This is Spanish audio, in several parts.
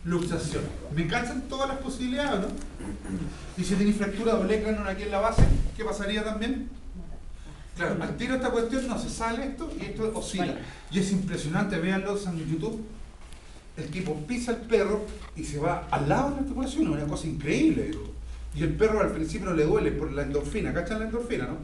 luxación. ¿Me calzan todas las posibilidades, no? Y si tenéis fractura de olecranon aquí en la base, ¿qué pasaría también? Claro, al tiro esta cuestión no se sale esto y esto oscila. Y es impresionante, véanlo en YouTube. El tipo pisa el perro y se va al lado de la articulación, es una cosa increíble, digo. Y el perro al principio no le duele por la endorfina, ¿cachan la endorfina, no?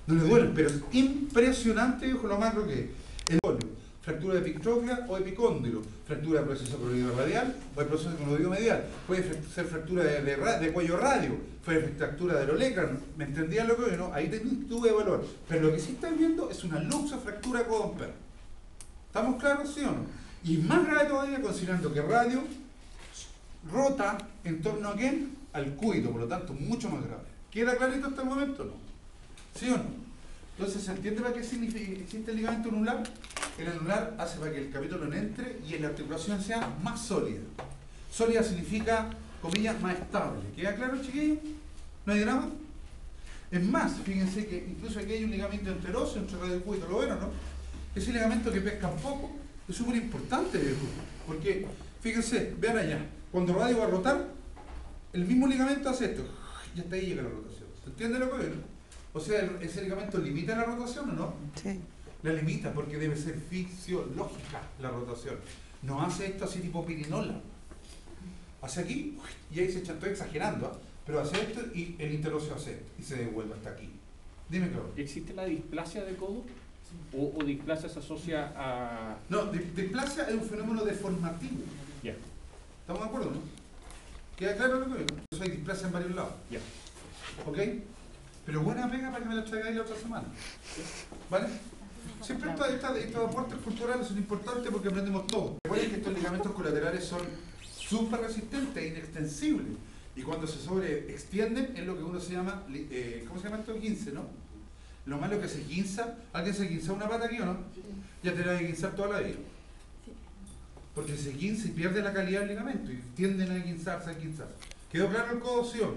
No le duele, pero es impresionante, dijo lo macro que es. El polio, fractura de epicrofia o epicóndilo, fractura de proceso coroideo radial o de proceso coroideo medial, puede ser fractura de cuello radio, fue fractura del olecranon, ¿me entendían lo que no? Ahí tuve valor, pero lo que sí están viendo es una luxofractura con perro. ¿Estamos claros, sí o no? Y más grave todavía considerando que radio rota en torno a quién? Al cúbito, por lo tanto mucho más grave. ¿Queda clarito hasta el momento? No. ¿Sí o no? Entonces, ¿se entiende para qué existe el ligamento anular? El anular hace para que el capítulo no entre y la articulación sea más sólida. Sólida significa, comillas, más estable. ¿Queda claro, chiquillos? ¿No hay drama? Es más, fíjense que incluso aquí hay un ligamento enteroso entre radio y cúbito, ¿lo ven o no? Ese ligamento que pesca poco es súper importante, porque, fíjense, vean allá, cuando el radio va a rotar, el mismo ligamento hace esto, y hasta ahí llega la rotación. ¿Se entiende lo que ven? O sea, ¿ese ligamento limita la rotación o no? Sí. La limita porque debe ser fisiológica la rotación. No hace esto así tipo pirinola. Hace aquí, y ahí se echa, estoy exagerando, ¿eh? Pero hace esto y el interóseo hace esto, y se devuelve hasta aquí. Dime, claro. ¿Existe la displasia de codo? ¿O displasia se asocia a...? No, displasia es un fenómeno deformativo. Ya. ¿Estamos de acuerdo, no? ¿Queda claro lo que veo? Eso hay displasia en varios lados. Ya. ¿Ok? Pero buena pega para que me la traigáis la otra semana. ¿Vale? Siempre estos aportes culturales son importantes porque aprendemos todo. Recuerden que estos ligamentos colaterales son súper resistentes e inextensibles. Y cuando se sobreextienden es lo que uno se llama, ¿cómo se llama esto? Guince, ¿no? Lo malo es que se guinza. ¿Alguien se guinza una pata aquí o no? Ya te la hay que guinzar toda la vida. Porque se guinza y pierde la calidad del ligamento y tienden a guinzarse, ¿Quedó claro el codo, sí o no?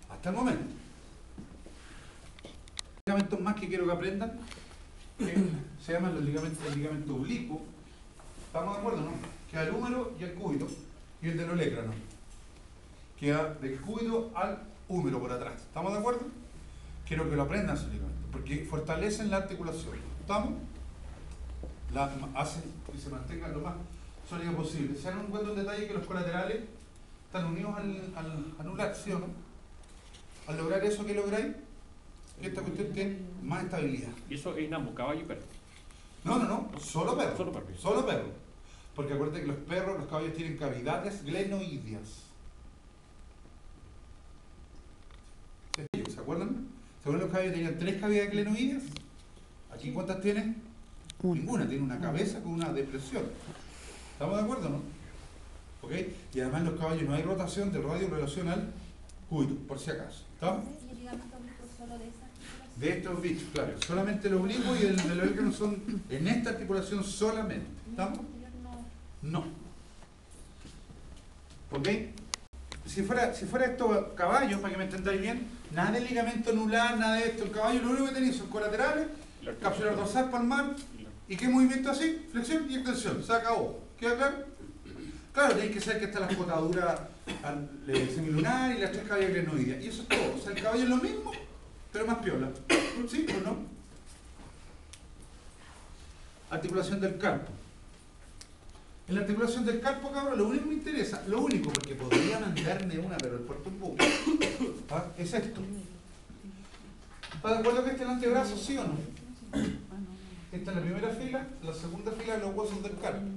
Hasta el momento. Ligamentos más que quiero que aprendan se llaman el ligamento oblicuo. ¿Estamos de acuerdo, no? Queda el húmero y el cúbito y el del olecranon. Queda del cúbito al húmero por atrás. ¿Estamos de acuerdo? Quiero que lo aprendan esos ligamentos porque fortalecen la articulación. ¿Estamos? La hacen que se mantengan lo más sólida posible. Se dan un buen detalle que los colaterales están unidos al anular, ¿sí o no? Al lograr eso, ¿qué lográis? Que esta cuestión tiene más estabilidad. ¿Y eso es ambos, caballo y perro? No, solo perro. Solo perro. Solo perro. Porque acuérdate que los caballos tienen cavidades glenoideas. ¿Se acuerdan? ¿Se acuerdan los caballos tenían 3 cavidades glenoideas? ¿Aquí cuántas tienen? Ninguna, tiene una cabeza con una depresión. ¿Estamos de acuerdo, no? ¿Ok? Y además en los caballos no hay rotación del radio en relación al cúbito, por si acaso. ¿Estamos? De estos bichos, claro. Solamente el oblicuo y el del olecranon son en esta articulación solamente. ¿Estamos? No. ¿Ok? Si fuera esto caballo, para que me entendáis bien, nada de ligamento anular, nada de esto. El caballo lo único que tenéis son colaterales, capsular dorsal, palmar, ¿y qué movimiento así? Flexión y extensión. Se acabó. ¿Queda claro? Claro, tenéis que saber que está la escotadura semilunar y las 3 cavidades glenoideas. Y eso es todo. O sea, el caballo es lo mismo, pero más piola. ¿Sí o no? Articulación del carpo. En la articulación del carpo, cabrón, lo único que me interesa, porque podría mandarme una, pero el puerto un poco, es esto. ¿Está de acuerdo que este es el antebrazo, sí o no? Esta es la primera fila, la segunda fila de los huesos del carpo.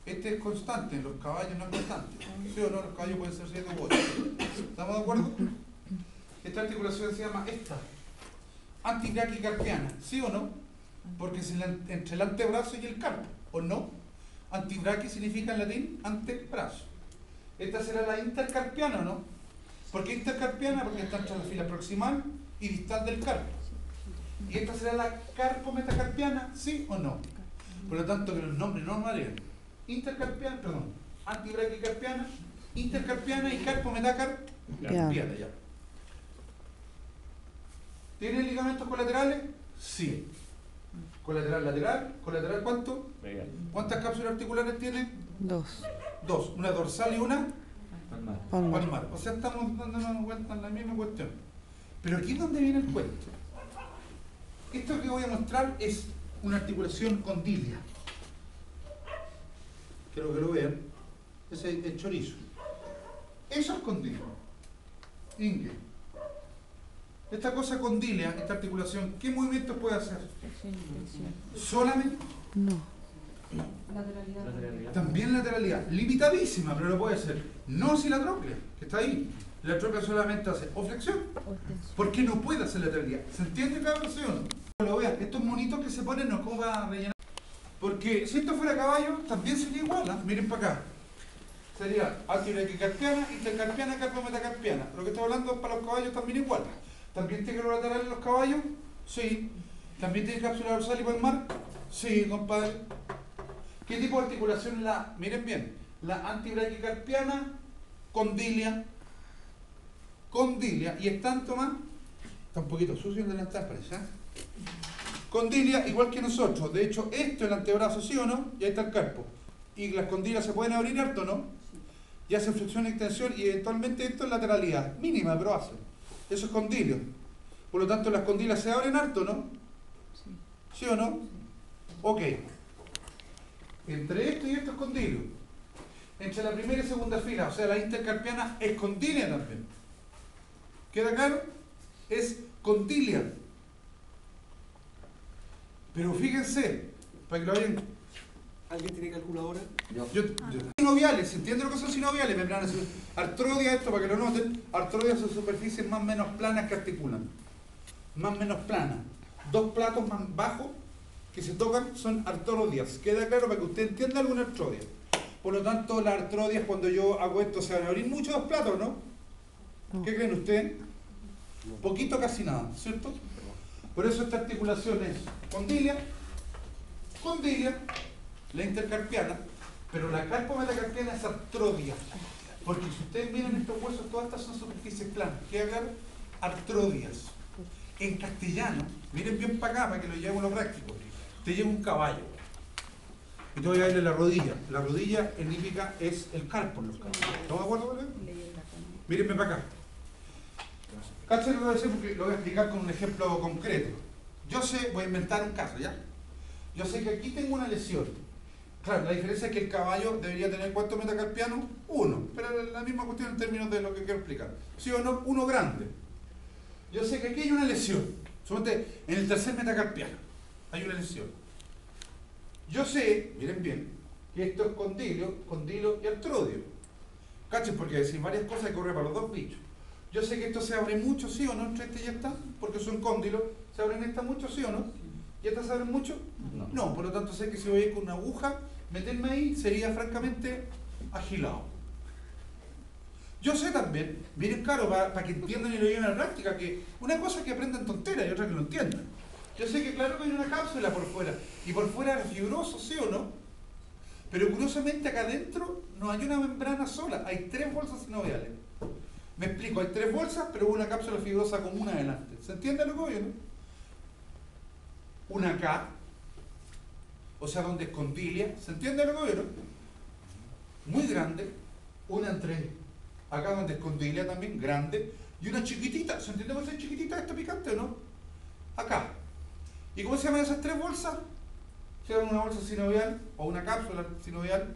Este es constante, en los caballos no es constante. ¿Sí o no? Los caballos pueden ser 7 u 8. ¿Estamos de acuerdo? Esta articulación se llama antibraquicarpiana, ¿sí o no? Porque es entre el antebrazo y el carpo, ¿o no? Antibraqui significa en latín antebrazo. Esta será la intercarpiana, ¿o no? ¿Por qué intercarpiana? Porque está entre la fila proximal y distal del carpo. ¿Y esta será la carpometacarpiana, sí o no? Por lo tanto, que los nombres no marean. Antibraquicarpiana, intercarpiana y carpometacarpiana, ya. ¿Tiene ligamentos colaterales? Sí. Colateral lateral, colateral ¿cuánto? Medial. ¿Cuántas cápsulas articulares tiene? 2. dos, una dorsal y una Palmar. palmar. O sea, estamos dándonos vuelta en la misma cuestión. Pero aquí es donde viene el cuento. Esto que voy a mostrar es una articulación condilia. Quiero que lo vean. Ese es el chorizo. Eso es condilia. Inge. Esta cosa condilia, esta articulación, ¿qué movimientos puede hacer? Solamente. No. Lateralidad. También lateralidad. Limitadísima, pero lo puede hacer. No si la tróclea, que está ahí. La tróclea solamente hace o flexión. ¿Por qué no puede hacer lateralidad? ¿Se entiende cada versión? Lo vean, estos monitos que se ponen no es como para rellenar. Porque si esto fuera caballo, también sería igual. ¿Eh? Miren para acá. Sería antibraquicarpiana, intercarpiana, carpometacarpiana. Lo que estoy hablando es para los caballos también igual. ¿También tiene los laterales los caballos? Sí. ¿También tiene cápsula dorsal y palmar? Sí, compadre. ¿Qué tipo de articulación es la? Miren bien. La antibraquicarpiana, condilia. Condilia. Y es tanto más. Está un poquito sucio el delantal, parece. ¿Eh? Condilia, igual que nosotros. De hecho, esto es el antebrazo, ¿sí o no? Y ahí está el carpo. Y las condilias se pueden abrir harto, ¿no? Y hacen flexión e extensión y eventualmente esto es lateralidad. Mínima, pero hacen. Eso es condilio. Por lo tanto, las condilias se abren harto, ¿no? ¿Sí o no? Ok. Entre esto y esto es condilio. Entre la primera y segunda fila, o sea, la intercarpiana es condilia también. ¿Queda claro? Es condilia. Pero fíjense, para que lo vayan. ¿Alguien tiene calculadora? Yo. Sinoviales, ¿se entiende lo que son sinoviales? Membranas. Artrodia, esto para que lo noten. Artrodia son superficies más o menos planas que articulan. Más o menos planas. Dos platos más bajos que se tocan son artrodias. Queda claro para que usted entienda alguna artrodia. Por lo tanto, las artrodias, cuando yo hago esto, se van a abrir mucho los platos, ¿no? ¿Qué creen ustedes? Poquito, casi nada, ¿cierto? Por eso esta articulación es condilia, la intercarpiana, pero la carpometacarpiana es artrodia. Porque si ustedes miran estos huesos, todas estas son superficies planas. ¿Queda claro? Artrodias. En castellano, miren bien para acá, para que lo llevemos a lo práctico. Te lleva un caballo. Y te voy a darle la rodilla. La rodilla en hípica es el carpo en los caballos. ¿Estamos de acuerdo con eso? Mírenme para acá. Cachen lo que voy a decir porque lo voy a explicar con un ejemplo concreto. Yo sé, voy a inventar un caso, ¿ya? Yo sé que aquí tengo una lesión. Claro, la diferencia es que el caballo debería tener ¿cuántos metacarpianos? Uno. Pero es la misma cuestión en términos de lo que quiero explicar. ¿Sí o no? Uno grande. Yo sé que aquí hay una lesión. Suponte, en el tercer metacarpiano hay una lesión. Yo sé, miren bien, que esto es condilo y artrodio. ¿Cachen? Porque decir varias cosas que corre para los dos bichos. Yo sé que esto se abre mucho, ¿sí o no? Entre este y esta, porque son cóndilos. ¿Se abren esta mucho, sí o no? ¿Y estas se abren mucho? No, por lo tanto sé que si voy a ir con una aguja, meterme ahí sería francamente agilado. Yo sé también, miren claro, para que entiendan y lo lleven a la práctica, que una cosa es que aprendan tonteras y otra que lo entiendan. Yo sé que claro que hay una cápsula por fuera, y por fuera es fibroso, ¿sí o no? Pero curiosamente acá adentro no hay una membrana sola, hay tres bolsas sinoviales. Me explico, hay tres bolsas, pero una cápsula fibrosa común adelante. ¿Se entiende lo que voy, no? Una acá, o sea, donde es condilia, ¿se entiende lo que voy, no? Muy grande, una entre acá donde es condilia también, grande, y una chiquitita, ¿se entiende por ser chiquitita esta picante o no? Acá. ¿Y cómo se llaman esas tres bolsas? Se llama una bolsa sinovial, o una cápsula sinovial,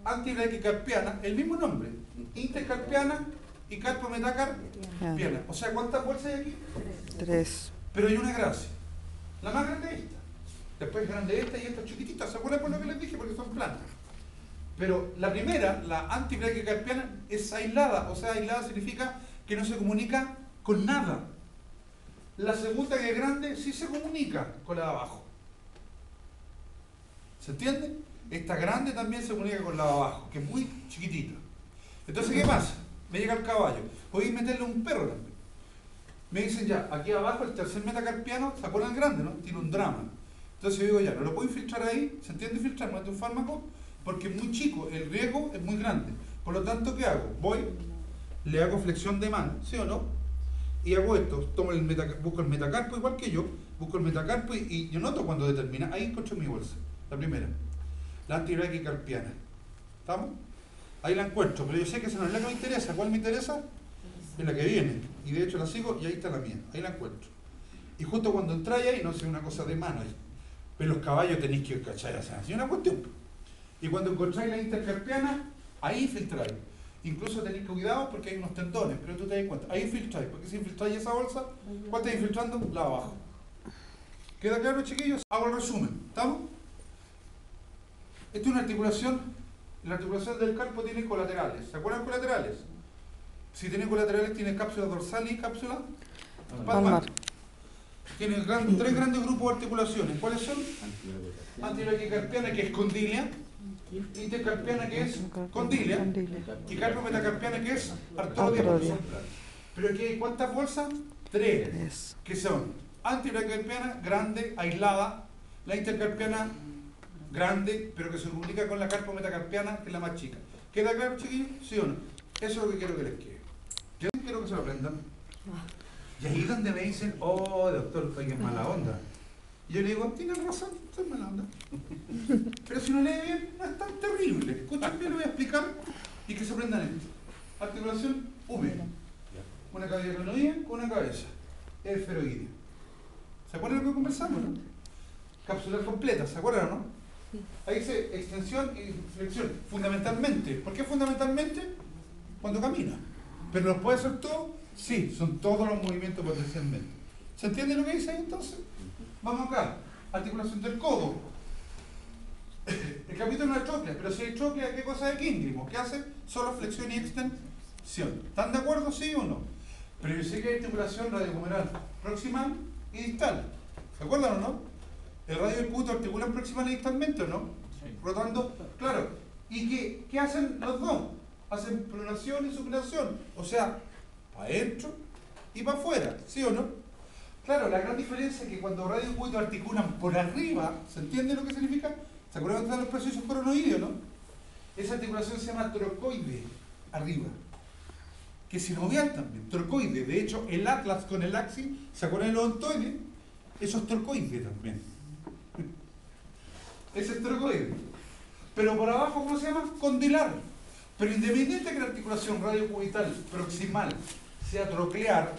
antibraquicarpiana, el mismo nombre, intercarpiana y carpometacarpiana. O sea, ¿cuántas bolsas hay aquí? 3. Pero hay una gracia. La más grande es esta. Después grande esta y esta chiquitita. ¿Se acuerdan por lo que les dije? Porque son planas. Pero la primera, la antibraquicarpiana, es aislada. O sea, aislada significa que no se comunica con nada. La segunda, que es grande, sí se comunica con la de abajo. ¿Se entiende? Esta grande también se comunica con la de abajo, que es muy chiquitita. Entonces, ¿qué pasa? Me llega el caballo. Podéis meterle un perro también. Me dicen ya, aquí abajo el tercer metacarpiano, ¿se acuerdan grande, no? Tiene un drama. Entonces yo digo ya, no lo puedo infiltrar ahí, ¿se entiende filtrar? No es de un fármaco, porque es muy chico, el riesgo es muy grande. Por lo tanto, ¿qué hago? Voy, le hago flexión de mano, ¿sí o no? Y hago esto, busco el metacarpo igual que yo, busco el metacarpo y yo noto cuando determina, ahí encuentro mi bolsa, la primera, la antibraquicarpiana. ¿Estamos? Ahí la encuentro, pero yo sé que esa no es la que me interesa. ¿Cuál me interesa? Es la que viene. Y de hecho la sigo y ahí está la mía. Ahí la encuentro. Y justo cuando entráis ahí, no sé, una cosa de mano ahí. Pero los caballos tenéis que cachar, o sea, así una cuestión. Y cuando encontráis la intercarpiana, ahí filtráis. Incluso tenéis cuidado porque hay unos tendones, pero tú te das cuenta. Ahí infiltráis, porque si infiltráis esa bolsa, ¿cuál estáis infiltrando? La de abajo. ¿Queda claro, chiquillos? Hago el resumen. ¿Estamos? Esta es una articulación. La articulación del carpo tiene colaterales. ¿Se acuerdan colaterales? Si tiene colaterales, tiene cápsula dorsal y cápsula palmar. Tiene tres grandes grupos de articulaciones. ¿Cuáles son? Antibraquicarpiana, que es condilia. Intercarpiana, que es condilia. Y carpometacarpiana, que es artrodia. Pero aquí hay ¿cuántas bolsas? Tres. Que son antibraquicarpiana, grande, aislada. La intercarpiana, grande, pero que se comunica con la carpometacarpiana, que es la más chica. ¿Queda claro, chiquillos? ¿Sí o no? Eso es lo que quiero que les quede. Yo quiero que se lo aprendan. Y ahí es donde me dicen, oh, doctor, usted es mala onda. Y yo le digo, tienes razón, soy mala onda. Pero si no lee bien, no es tan terrible. Escuchen bien, lo voy a explicar y que se aprendan esto. Articulación húmeda. Una cabeza clonoidea con una cabeza. Esferoidea. ¿Se acuerdan de lo que conversamos, no? Capsular completa, ¿se acuerdan o no? Ahí dice extensión y flexión. Fundamentalmente. ¿Por qué fundamentalmente? Cuando camina. ¿Pero los puede hacer todo? Sí, son todos los movimientos potencialmente. ¿Se entiende lo que dice ahí entonces? Vamos acá. Articulación del codo. El capítulo no es tróclea, pero si hay tróclea, ¿qué cosa es quíngrimo? ¿Qué hace? Solo flexión y extensión. ¿Están de acuerdo, sí o no? Pero yo sé que hay articulación radiohumeral proximal y distal. ¿Se acuerdan o no? El radio y el cúbito articulan proximal y distalmente, ¿o no? Sí. Por lo tanto, claro. ¿Y qué hacen los dos? Hacen pronación y supinación. O sea, para adentro y para afuera, ¿sí o no? Claro, la gran diferencia es que cuando radio y cúbito articulan por arriba, ¿se entiende lo que significa? ¿Se acuerdan de los procesos coronoideos, no? Esa articulación se llama trocoide, arriba. Que es sinovial también, trocoide. De hecho, el atlas con el axis, ¿se acuerdan del odontoide? Eso es trocoide también. Ese es trocoide. Pero por abajo, ¿cómo se llama? Condilar. Pero independiente de que la articulación radiocubital proximal sea troclear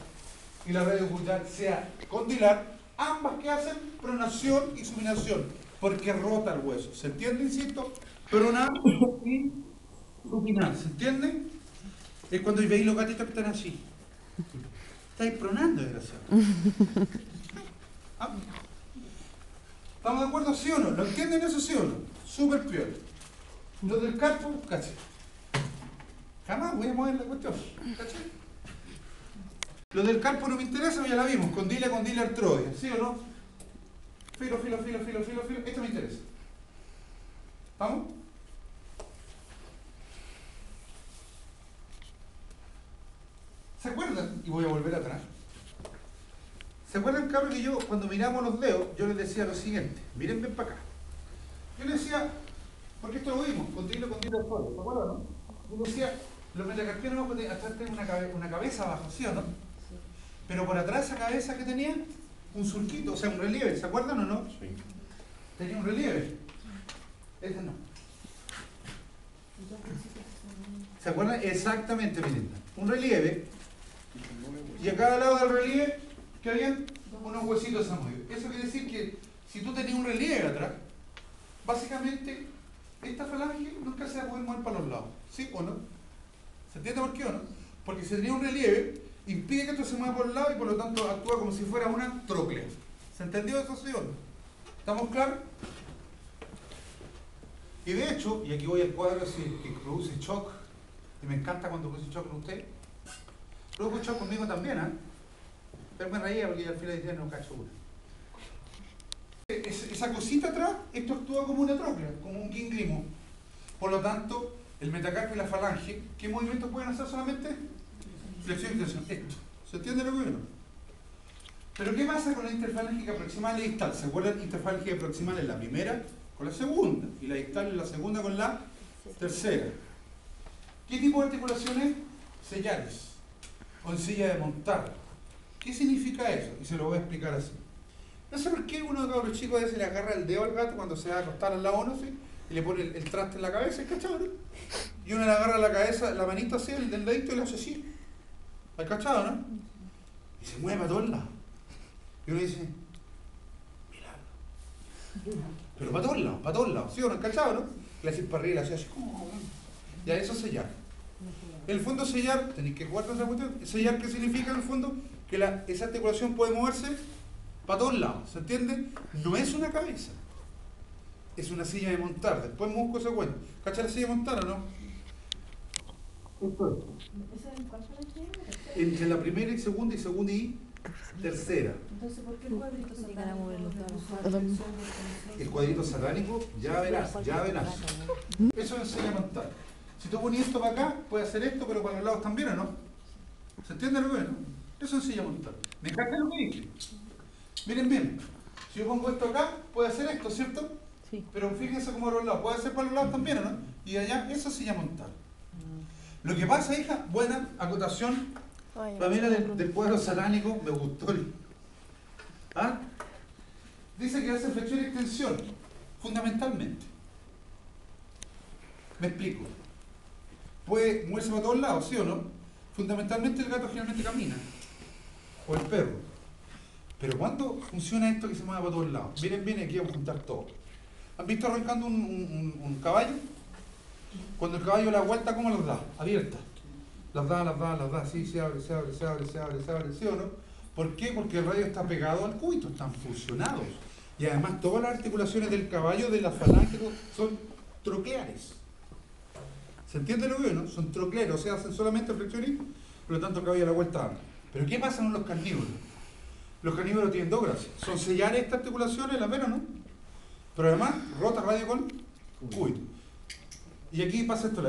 y la radiocubital sea condilar, ambas que hacen pronación y supinación, porque rota el hueso. ¿Se entiende, insisto? Pronar y supinar. ¿Se entiende? Es cuando veis los gatitos que están así. Estáis pronando, desgraciado. ¿Ah? ¿Estamos de acuerdo, sí o no? ¿Lo entienden eso, sí o no? Súper peor. Lo del carpo, ¿cachai? Jamás voy a mover la cuestión, ¿cachai? Lo del carpo no me interesa, ya la vimos. Condilia, artrodia, ¿sí o no? Filo. Esto me interesa. ¿Vamos? ¿Se acuerdan? Y voy a volver atrás. ¿Se acuerdan, cabrón, que yo, cuando miramos los dedos, yo les decía lo siguiente? Miren, ven para acá. Yo les decía, porque esto lo vimos, condilia, artrodia, ¿se acuerdan, no? Yo decía, los metacarpianos atrás tienen una cabeza abajo, ¿sí o no? Sí. Pero por atrás esa cabeza que tenía, un surquito, o sea, un relieve, ¿se acuerdan o no? Sí. Tenía un relieve. Ese no. ¿Se acuerdan? Exactamente, miren. Un relieve. Y a cada lado del relieve, que habían unos huesitos samoides. Eso quiere decir que si tú tenías un relieve atrás, básicamente esta falange nunca se va a poder mover para los lados. ¿Sí o no? ¿Se entiende por qué o no? Porque si tenía un relieve, impide que esto se mueva por el lado y por lo tanto actúa como si fuera una tróclea. ¿Se entendió eso, sí o no? ¿Estamos claros? Y de hecho, y aquí voy al cuadro que produce shock, y me encanta cuando produce shock con usted, produce shock conmigo también, ¿eh? Pero me reía porque al final decía no cacho una. Esa cosita atrás, esto actúa como una tróclea, como un quíngrimo. Por lo tanto, el metacarpio y la falange, ¿qué movimientos pueden hacer solamente? Flexión y extensión. Esto. ¿Se entiende lo que veo? Pero ¿qué pasa con la interfalángica proximal y distal? ¿Se acuerdan? Interfalángica proximal es la primera con la segunda y la distal es la segunda con la tercera. ¿Qué tipo de articulaciones? Sellares o en silla de montar. ¿Qué significa eso? Y se lo voy a explicar así. No sé por qué uno de los chicos a veces le agarra el dedo al gato cuando se va a acostar al lado, ¿no? ¿Sí? Y le pone el traste en la cabeza, ¿cachai? y uno le agarra la cabeza, la manito así, el del dedito y le hace así. ¿Has cachado, no? Y se mueve para todos lados. Y uno dice, mira. Pero para todos lados. ¿Sí o no? ¿Has cachado, no? Le haces para arriba, le haces así. Ya, eso es sellar. En el fondo sellar, tenéis que jugar con esa cuestión. Sellar, ¿qué significa en el fondo? Que esa articulación puede moverse para todos lados, ¿se entiende? No es una cabeza, es una silla de montar. Después busco ese cuento. ¿Cacha la silla de montar o no? Entre la primera y segunda y tercera. Entonces, ¿por qué el cuadrito satánico? El cuadrito satánico, ya verás. Eso es silla de montar. Si tú pones esto para acá, puede hacer esto, pero para los lados también, ¿o no? ¿Se entiende lo que es, no? Eso es silla de montar. ¿Me encanta lo que dije? Miren bien, si yo pongo esto acá, puede hacer esto, ¿cierto? Sí. Pero fíjense cómo los lados, puede hacer para los lados también, ¿o no? Y allá, eso se llama montar. Lo que pasa, hija, buena acotación, Pamela, del cuadro satánico, me gustó ¿Ah? Dice que hace flexión y extensión, fundamentalmente. Me explico. Puede moverse para todos lados, ¿sí o no? Fundamentalmente el gato generalmente camina, o el perro. Pero ¿cuándo funciona esto que se mueve para todos lados? Miren, aquí vamos a juntar todo. ¿Han visto arrancando un caballo? Cuando el caballo la vuelta, ¿cómo las da? Abierta. Las da, sí, se abre, ¿sí o no? ¿Por qué? Porque el radio está pegado al cúbito, están fusionados. Y además todas las articulaciones del caballo, de la falange, son trocleares. ¿Se entiende lo que veo, no? Son trocleares, o sea, hacen solamente flexiones, por lo tanto el caballo a la vuelta anda. ¿Pero qué pasa con los carnívoros? Los carnívoros tienen dos gracias. Son sellar estas articulaciones, la venas, ¿no? Pero además, rota radio con cúbito. Y aquí pasa esto,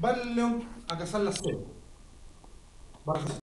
va el león a cazar la cebo. Va a cazar.